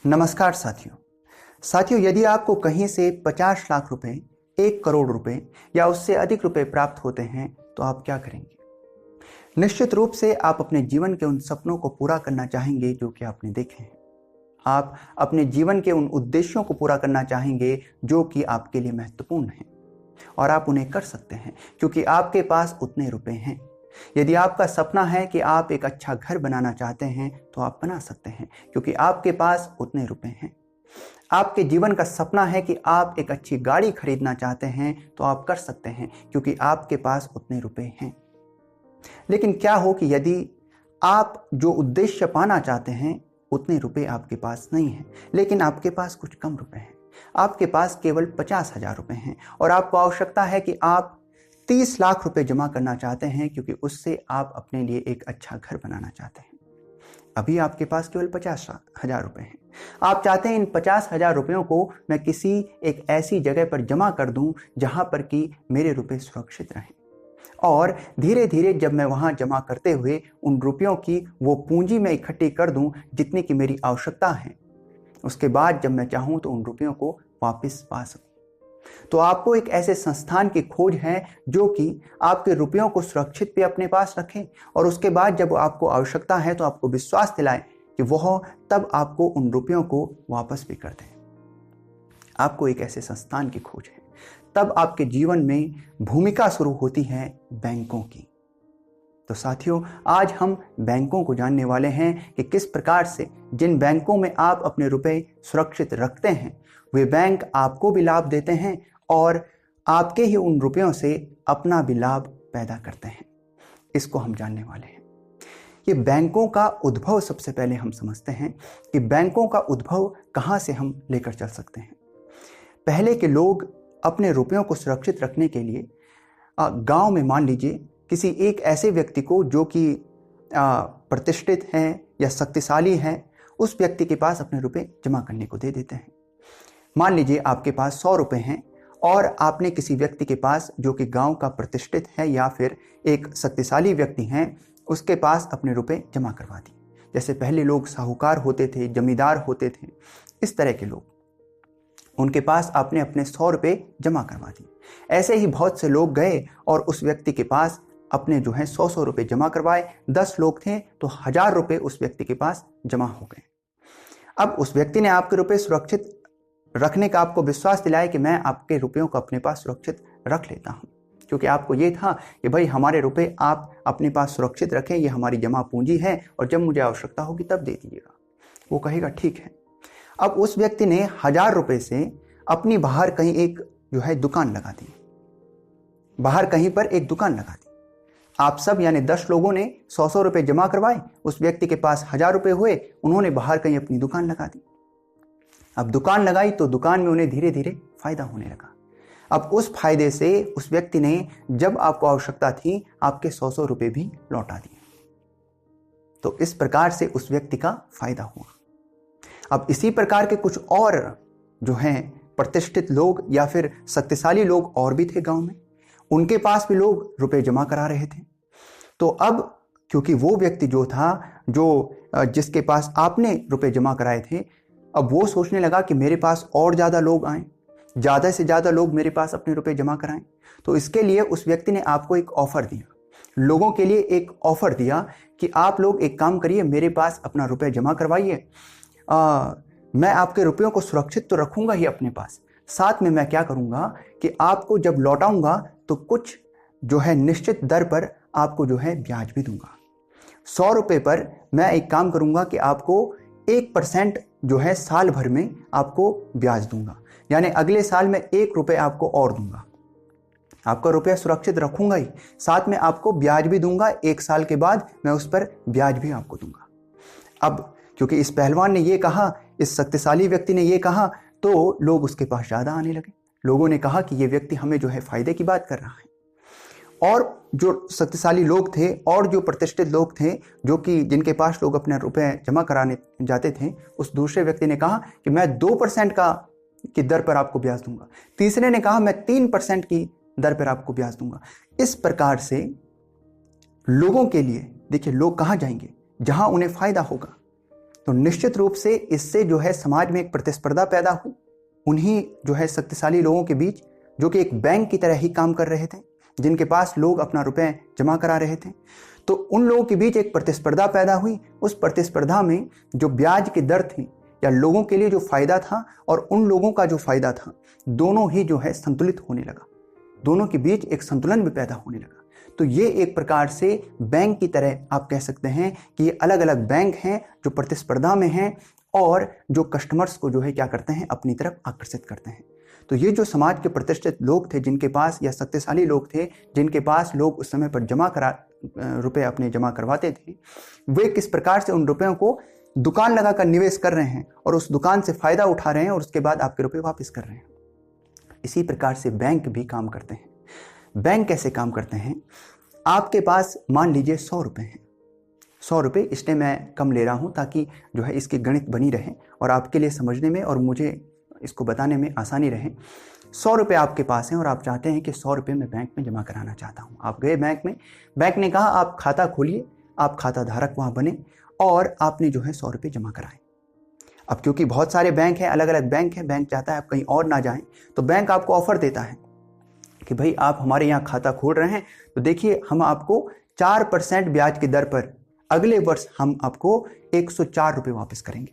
नमस्कार साथियों, यदि आपको कहीं से 50 लाख रुपए, 1 करोड़ रुपए या उससे अधिक रुपए प्राप्त होते हैं तो आप क्या करेंगे? निश्चित रूप से आप अपने जीवन के उन सपनों को पूरा करना चाहेंगे जो कि आपने देखे हैं। आप अपने जीवन के उन उद्देश्यों को पूरा करना चाहेंगे जो कि आपके लिए महत्वपूर्ण हैं और आप उन्हें कर सकते हैं क्योंकि आपके पास उतने रुपए हैं। यदि आपका सपना है कि आप एक अच्छा घर बनाना चाहते हैं तो आप बना सकते हैं क्योंकि आपके पास उतने रुपए हैं। आपके जीवन का सपना है कि आप एक अच्छी गाड़ी खरीदना चाहते हैं तो आप कर सकते हैं क्योंकि आपके पास उतने रुपए हैं। लेकिन क्या हो कि यदि आप जो उद्देश्य पाना चाहते हैं उतने रुपए आपके पास नहीं हैं, लेकिन आपके पास कुछ कम रुपए हैं, आपके पास केवल 50,000 रुपए हैं और आपको आवश्यकता है कि आप 30 लाख रुपए जमा करना चाहते हैं क्योंकि उससे आप अपने लिए एक अच्छा घर बनाना चाहते हैं। अभी आपके पास केवल 50,000 रुपए हैं। आप चाहते हैं इन 50,000 रुपयों को मैं किसी एक ऐसी जगह पर जमा कर दूं जहां पर कि मेरे रुपए सुरक्षित रहें और धीरे धीरे जब मैं वहां जमा करते हुए उन रुपयों की वो पूंजी मैं इकट्ठी कर दूं जितनी की मेरी आवश्यकता है। उसके बाद जब मैं चाहूं तो उन रुपयों को वापस पा सकूं। तो आपको एक ऐसे संस्थान की खोज है जो कि आपके रुपयों को सुरक्षित भी अपने पास रखे और उसके बाद जब आपको आवश्यकता है तो आपको विश्वास दिलाए कि वह तब आपको उन रुपयों को वापस भी कर दें। आपको एक ऐसे संस्थान की खोज है। तब आपके जीवन में भूमिका शुरू होती है बैंकों की। तो साथियों, आज हम बैंकों को जानने वाले हैं कि किस प्रकार से जिन बैंकों में आप अपने रुपए सुरक्षित रखते हैं वे बैंक आपको भी लाभ देते हैं और आपके ही उन रुपयों से अपना भी लाभ पैदा करते हैं। इसको हम जानने वाले हैं। ये बैंकों का उद्भव सबसे पहले हम समझते हैं कि बैंकों का उद्भव कहाँ से हम लेकर चल सकते हैं। पहले के लोग अपने रुपयों को सुरक्षित रखने के लिए गांव में मान लीजिए किसी एक ऐसे व्यक्ति को जो कि प्रतिष्ठित हैं या शक्तिशाली हैं, उस व्यक्ति के पास अपने रुपए जमा करने को दे देते हैं। मान लीजिए आपके पास 100 रुपए हैं और आपने किसी व्यक्ति के पास जो कि गांव का प्रतिष्ठित है या फिर एक शक्तिशाली व्यक्ति हैं उसके पास अपने रुपए जमा करवा दिए। जैसे पहले लोग साहूकार होते थे, जमींदार होते थे, इस तरह के लोग, उनके पास आपने अपने 100 रुपए जमा करवा दिए। ऐसे ही बहुत से लोग गए और उस व्यक्ति के पास अपने जो है 100 रुपए जमा करवाए। 10 लोग थे तो 1000 रुपए उस व्यक्ति के पास जमा हो गए। अब उस व्यक्ति ने आपके रुपए सुरक्षित रखने का आपको विश्वास दिलाया कि मैं आपके रुपयों को अपने पास सुरक्षित रख लेता हूं, क्योंकि आपको ये था कि भाई हमारे रुपए आप अपने पास सुरक्षित रखें, ये हमारी जमा पूंजी है और जब मुझे आवश्यकता होगी तब दे दीजिएगा। वो कहेगा ठीक है। अब उस व्यक्ति ने 1000 रुपए से अपनी बाहर कहीं एक जो है दुकान लगा दी, बाहर कहीं पर एक दुकान लगा दी। आप सब यानी 10 लोगों ने 100 रुपए जमा करवाए, उस व्यक्ति के पास 1000 रुपए हुए, उन्होंने बाहर कहीं अपनी दुकान लगा दी। अब दुकान लगाई तो दुकान में उन्हें धीरे धीरे फायदा होने लगा। अब उस फायदे से उस व्यक्ति ने जब आपको आवश्यकता थी आपके 100 रुपए भी लौटा दिए। तो इस प्रकार से उस व्यक्ति का फायदा हुआ। अब इसी प्रकार के कुछ और जो हैं प्रतिष्ठित लोग या फिर शक्तिशाली लोग और भी थे गांव में, उनके पास भी लोग रुपए जमा करा रहे थे। तो अब क्योंकि वो व्यक्ति जो था जिसके पास आपने रुपए जमा कराए थे, अब वो सोचने लगा कि मेरे पास और ज़्यादा लोग आएं, ज़्यादा से ज़्यादा लोग मेरे पास अपने रुपए जमा कराएं। तो इसके लिए उस व्यक्ति ने आपको एक ऑफ़र दिया, लोगों के लिए एक ऑफ़र दिया कि आप लोग एक काम करिए, मेरे पास अपना रुपए जमा करवाइए, मैं आपके रुपयों को सुरक्षित तो रखूँगा ही अपने पास, साथ में मैं क्या करूँगा कि आपको जब लौटाऊँगा तो कुछ जो है निश्चित दर पर आपको जो है ब्याज भी दूंगा। 100 रुपये पर मैं एक काम करूँगा कि आपको 1% जो है साल भर में आपको ब्याज दूंगा, यानी अगले साल में 1 रुपये आपको और दूंगा। आपका रुपया सुरक्षित रखूंगा ही, साथ में आपको ब्याज भी दूंगा। 1 साल के बाद मैं उस पर ब्याज भी आपको दूंगा। अब क्योंकि इस पहलवान ने ये कहा, इस शक्तिशाली व्यक्ति ने ये कहा, तो लोग उसके पास ज़्यादा आने लगे। लोगों ने कहा कि ये व्यक्ति हमें जो है फायदे की बात कर रहा है। और जो शक्तिशाली लोग थे और जो प्रतिष्ठित लोग थे जो कि जिनके पास लोग अपने रुपए जमा कराने जाते थे, उस दूसरे व्यक्ति ने कहा कि मैं 2% की दर पर आपको ब्याज दूंगा। तीसरे ने कहा मैं 3% की दर पर आपको ब्याज दूंगा। इस प्रकार से लोगों के लिए देखिए, लोग कहाँ जाएंगे? जहां उन्हें फायदा होगा। तो निश्चित रूप से इससे जो है समाज में एक प्रतिस्पर्धा पैदा हुई उन्हीं जो है शक्तिशाली लोगों के बीच, जो कि एक बैंक की तरह ही काम कर रहे थे, जिनके पास लोग अपना रुपए जमा करा रहे थे। तो उन लोगों के बीच एक प्रतिस्पर्धा पैदा हुई। उस प्रतिस्पर्धा में जो ब्याज की दर थी या लोगों के लिए जो फायदा था और उन लोगों का जो फायदा था, दोनों ही जो है संतुलित होने लगा, दोनों के बीच एक संतुलन भी पैदा होने लगा। तो ये एक प्रकार से बैंक की तरह आप कह सकते हैं कि ये अलग अलग बैंक हैं जो प्रतिस्पर्धा में हैं और जो कस्टमर्स को जो है क्या करते हैं, अपनी तरफ आकर्षित करते हैं। तो ये जो समाज के प्रतिष्ठित लोग थे जिनके पास, या शक्तिशाली लोग थे जिनके पास लोग उस समय पर रुपए अपने जमा करवाते थे, वे किस प्रकार से उन रुपयों को दुकान लगाकर निवेश कर रहे हैं और उस दुकान से फायदा उठा रहे हैं और उसके बाद आपके रुपए वापस कर रहे हैं। इसी प्रकार से बैंक भी काम करते हैं। बैंक कैसे काम करते हैं? आपके पास मान लीजिए 100 रुपए हैं। 100 रुपये इसलिए मैं कम ले रहा हूं ताकि जो है इसकी गणित बनी रहे और आपके लिए समझने में और मुझे इसको बताने में आसानी रहे। 100 रुपये आपके पास हैं और आप चाहते हैं कि 100 रुपये मैं बैंक में जमा कराना चाहता हूं। आप गए बैंक में, बैंक ने कहा आप खाता खोलिए, आप खाता धारक वहां बने और आपने जो है 100 रुपये जमा कराए। अब क्योंकि बहुत सारे बैंक हैं, अलग अलग बैंक हैं, बैंक चाहता है आप कहीं और ना जाएं, तो बैंक आपको ऑफर देता है कि भाई आप हमारे यहाँ खाता खोल रहे हैं तो देखिए हम आपको 4% ब्याज की दर पर अगले वर्ष हम आपको 104 रुपये वापस करेंगे।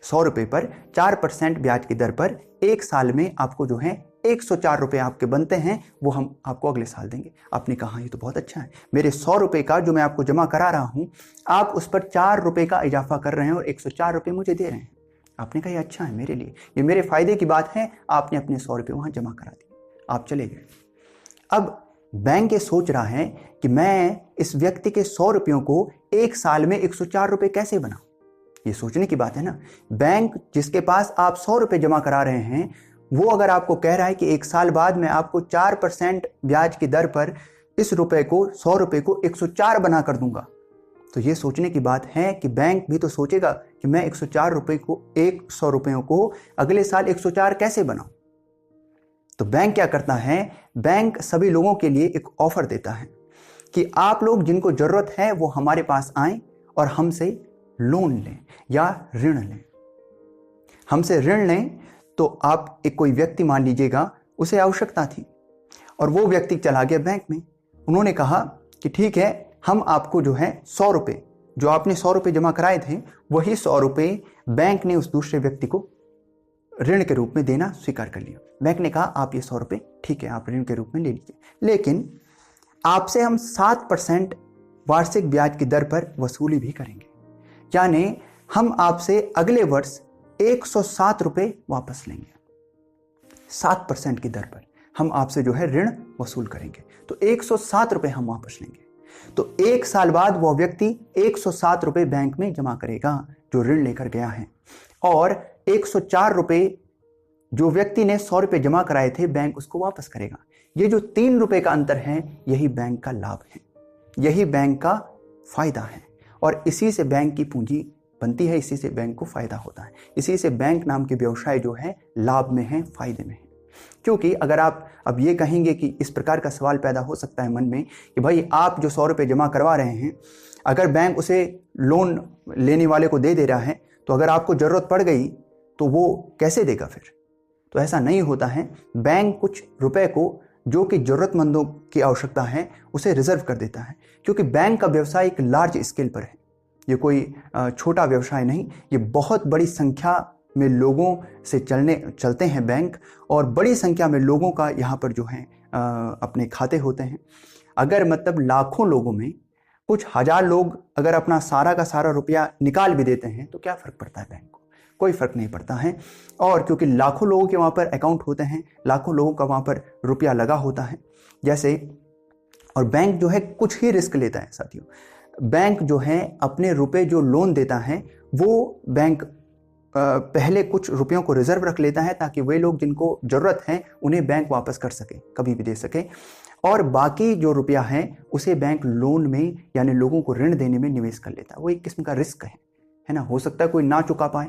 100 रुपये पर 4% ब्याज की दर पर एक साल में आपको जो है 104 रुपये आपके बनते हैं, वो हम आपको अगले साल देंगे। आपने कहा ये तो बहुत अच्छा है, मेरे 100 रुपये का जो मैं आपको जमा करा रहा हूँ आप उस पर 4 रुपये का इजाफा कर रहे हैं और 104 रुपये मुझे दे रहे हैं। आपने कहा ये अच्छा है मेरे लिए, ये मेरे फायदे की बात है। आपने अपने 100 रुपये वहाँ जमा करा दिए, आप चले गए। अब बैंक ये सोच रहा है कि मैं इस व्यक्ति के 100 रुपयों को एक साल में 104 रुपये कैसे बनाऊं। ये सोचने की बात है ना। बैंक जिसके पास आप 100 रुपये जमा करा रहे हैं, वो अगर आपको कह रहा है कि एक साल बाद मैं आपको 4% ब्याज की दर पर इस रुपए को 100 रुपये को 104 बना कर दूंगा, तो ये सोचने की बात है कि बैंक भी तो सोचेगा कि मैं 104 रुपये को 100 रुपयों को अगले साल 104 कैसे बनाऊं। तो बैंक क्या करता है, बैंक सभी लोगों के लिए एक ऑफर देता है कि आप लोग जिनको जरूरत है वो हमारे पास आएं और हमसे लोन लें या ऋण लें। हमसे ऋण लें तो आप एक कोई व्यक्ति मान लीजिएगा, उसे आवश्यकता थी और वो व्यक्ति चला गया बैंक में। उन्होंने कहा कि ठीक है, हम आपको जो है 100 रुपये, जो आपने 100 रुपये जमा कराए थे, वही 100 रुपये बैंक ने उस दूसरे व्यक्ति को ऋण के रूप में देना स्वीकार कर लिया। बैंक ने कहा आप ये 100 रुपये ठीक है आप ऋण के रूप में ले लीजिए, लेकिन आपसे हम 7% वार्षिक ब्याज की दर पर वसूली भी करेंगे, यानी हम आपसे अगले वर्ष 107 रुपये वापस लेंगे। 7% की दर पर हम आपसे जो है ऋण वसूल करेंगे, तो 107 रुपये हम वापस लेंगे। तो एक साल बाद वह व्यक्ति 107 रुपये बैंक में जमा करेगा जो ऋण लेकर गया है, और 104 रुपये जो व्यक्ति ने 100 रुपये जमा कराए थे बैंक उसको वापस करेगा। ये जो 3 रुपये का अंतर है, यही बैंक का लाभ है, यही बैंक का फायदा है, और इसी से बैंक की पूंजी बनती है, इसी से बैंक को फायदा होता है, इसी से बैंक नाम के व्यवसाय जो है लाभ में है, फायदे में है। क्योंकि अगर आप अब ये कहेंगे कि इस प्रकार का सवाल पैदा हो सकता है मन में कि भाई आप जो 100 रुपये जमा करवा रहे हैं, अगर बैंक उसे लोन लेने वाले को दे रहा है, तो अगर आपको ज़रूरत पड़ गई तो वो कैसे देगा फिर? तो ऐसा नहीं होता है। बैंक कुछ रुपए को जो कि ज़रूरतमंदों की आवश्यकता है उसे रिजर्व कर देता है, क्योंकि बैंक का व्यवसाय एक लार्ज स्केल पर है। ये कोई छोटा व्यवसाय नहीं, ये बहुत बड़ी संख्या में लोगों से चलते हैं बैंक, और बड़ी संख्या में लोगों का यहाँ पर जो है अपने खाते होते हैं। अगर मतलब लाखों लोगों में कुछ हजार लोग अगर अपना सारा का सारा रुपया निकाल भी देते हैं तो क्या फ़र्क पड़ता है बैंक को? कोई फ़र्क नहीं पड़ता है। और क्योंकि लाखों लोगों के वहाँ पर अकाउंट होते हैं, लाखों लोगों का वहाँ पर रुपया लगा होता है जैसे, और बैंक जो है कुछ ही रिस्क लेता है साथियों। बैंक जो है अपने रुपए जो लोन देता है वो बैंक पहले कुछ रुपयों को रिजर्व रख लेता है ताकि वे लोग जिनको ज़रूरत है उन्हें बैंक वापस कर सके, कभी भी दे सके, और बाकी जो रुपया है उसे बैंक लोन में यानी लोगों को ऋण देने में निवेश कर लेता है। वो एक किस्म का रिस्क है ना। हो सकता है कोई ना चुका पाए,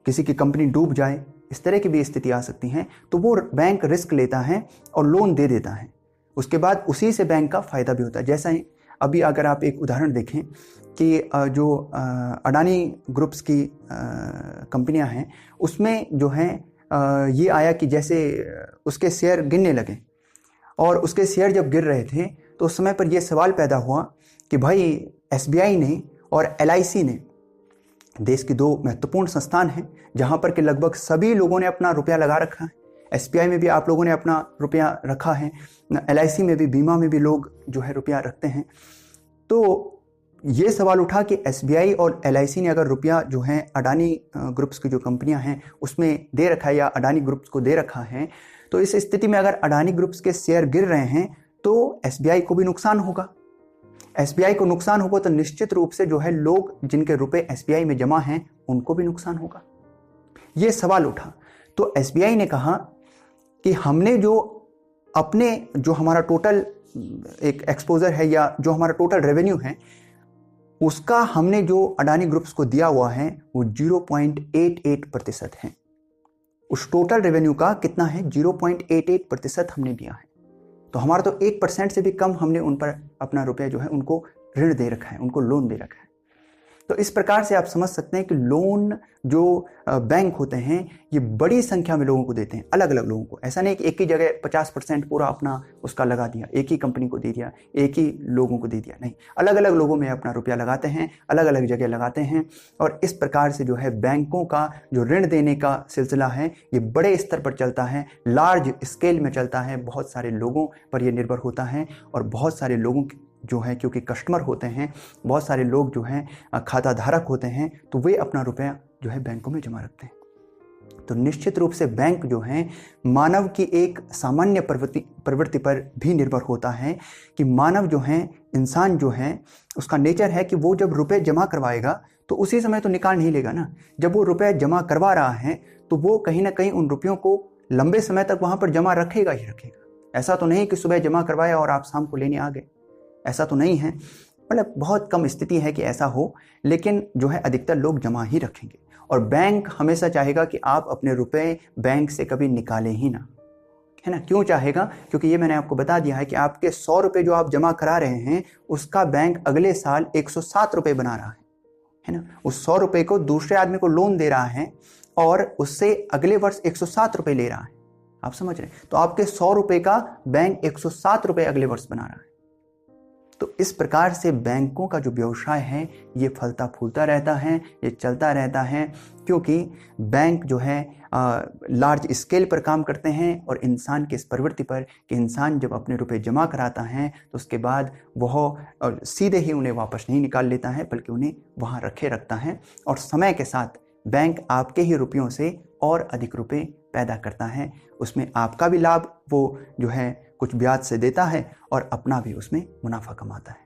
किसी की कंपनी डूब जाए, इस तरह की भी स्थिति आ सकती है, तो वो बैंक रिस्क लेता है और लोन दे देता है। उसके बाद उसी से बैंक का फायदा भी होता है। जैसा ही अभी अगर आप एक उदाहरण देखें कि जो अडानी ग्रुप्स की कंपनियां हैं, उसमें जो है ये आया कि जैसे उसके शेयर गिरने लगे, और उसके शेयर जब गिर रहे थे तो उस समय पर यह सवाल पैदा हुआ कि भाई एसबीआई ने और एलआईसी ने, देश की दो महत्वपूर्ण संस्थान हैं जहां पर कि लगभग सभी लोगों ने अपना रुपया लगा रखा है। एसबीआई में भी आप लोगों ने अपना रुपया रखा है, एलआईसी में भी, बीमा में भी लोग जो है रुपया रखते हैं। तो ये सवाल उठा कि एसबीआई और एलआईसी ने अगर रुपया जो है अडानी ग्रुप्स की जो कंपनियां हैं उसमें दे रखा है या अडानी ग्रुप्स को दे रखा है, तो इस स्थिति में अगर अडानी ग्रुप्स के शेयर गिर रहे हैं तो एसबीआई को भी नुकसान होगा। एसबीआई को नुकसान होगा तो निश्चित रूप से जो है लोग जिनके रुपए एसबीआई में जमा हैं उनको भी नुकसान होगा। ये सवाल उठा तो एसबीआई ने कहा कि हमने जो अपने जो हमारा टोटल एक एक्सपोजर है या जो हमारा टोटल रेवेन्यू है उसका हमने जो अडानी ग्रुप्स को दिया हुआ है वो 0.88% है। उस टोटल रेवेन्यू का कितना है? 0.88% हमने दिया है। तो हमारा तो 1% से भी कम हमने उन पर अपना रुपया जो है उनको ऋण दे रखा है, उनको लोन दे रखा है। तो इस प्रकार से आप समझ सकते हैं कि लोन जो बैंक होते हैं ये बड़ी संख्या में लोगों को देते हैं, अलग अलग लोगों को। ऐसा नहीं कि एक ही जगह 50% पूरा अपना उसका लगा दिया, एक ही कंपनी को दे दिया, एक ही लोगों को दे दिया, नहीं, अलग अलग लोगों में अपना रुपया लगाते हैं, अलग अलग जगह लगाते हैं। और इस प्रकार से जो है बैंकों का जो ऋण देने का सिलसिला है ये बड़े स्तर पर चलता है, लार्ज स्केल में चलता है, बहुत सारे लोगों पर यह निर्भर होता है। और बहुत सारे लोगों जो है क्योंकि कस्टमर होते हैं, बहुत सारे लोग जो हैं खाता धारक होते हैं, तो वे अपना रुपया जो है बैंकों में जमा रखते हैं। तो निश्चित रूप से बैंक जो है मानव की एक सामान्य प्रवृत्ति पर भी निर्भर होता है कि मानव जो है, इंसान जो है, उसका नेचर है कि वो जब रुपए जमा करवाएगा तो उसी समय तो निकाल नहीं लेगा ना। जब वो रुपए जमा करवा रहा है तो वो कहीं ना कहीं उन रुपयों को लंबे समय तक वहां पर जमा रखेगा ही रखेगा। ऐसा तो नहीं कि सुबह जमा करवाया और आप शाम को लेने आ गए, ऐसा तो नहीं है। मतलब बहुत कम स्थिति है कि ऐसा हो, लेकिन जो है अधिकतर लोग जमा ही रखेंगे। और बैंक हमेशा चाहेगा कि आप अपने रुपए बैंक से कभी निकालें ही ना, है ना। क्यों चाहेगा? क्योंकि ये मैंने आपको बता दिया है कि आपके 100 रुपए जो आप जमा करा रहे हैं उसका बैंक अगले साल 107 रुपए बना रहा है ना। उस 100 रुपए को दूसरे आदमी को लोन दे रहा है और उससे अगले वर्ष 107 रुपए ले रहा है। आप समझ रहे हैं? तो आपके 100 रुपए का बैंक 107 रुपए अगले वर्ष बना रहा है। तो इस प्रकार से बैंकों का जो व्यवसाय है ये फलता फूलता रहता है, ये चलता रहता है, क्योंकि बैंक जो है लार्ज स्केल पर काम करते हैं और इंसान की इस प्रवृत्ति पर कि इंसान जब अपने रुपए जमा कराता है तो उसके बाद वह सीधे ही उन्हें वापस नहीं निकाल लेता है, बल्कि उन्हें वहाँ रखे रखता है। और समय के साथ बैंक आपके ही रुपयों से और अधिक रुपए पैदा करता है। उसमें आपका भी लाभ वो जो है कुछ ब्याज से देता है और अपना भी उसमें मुनाफा कमाता है।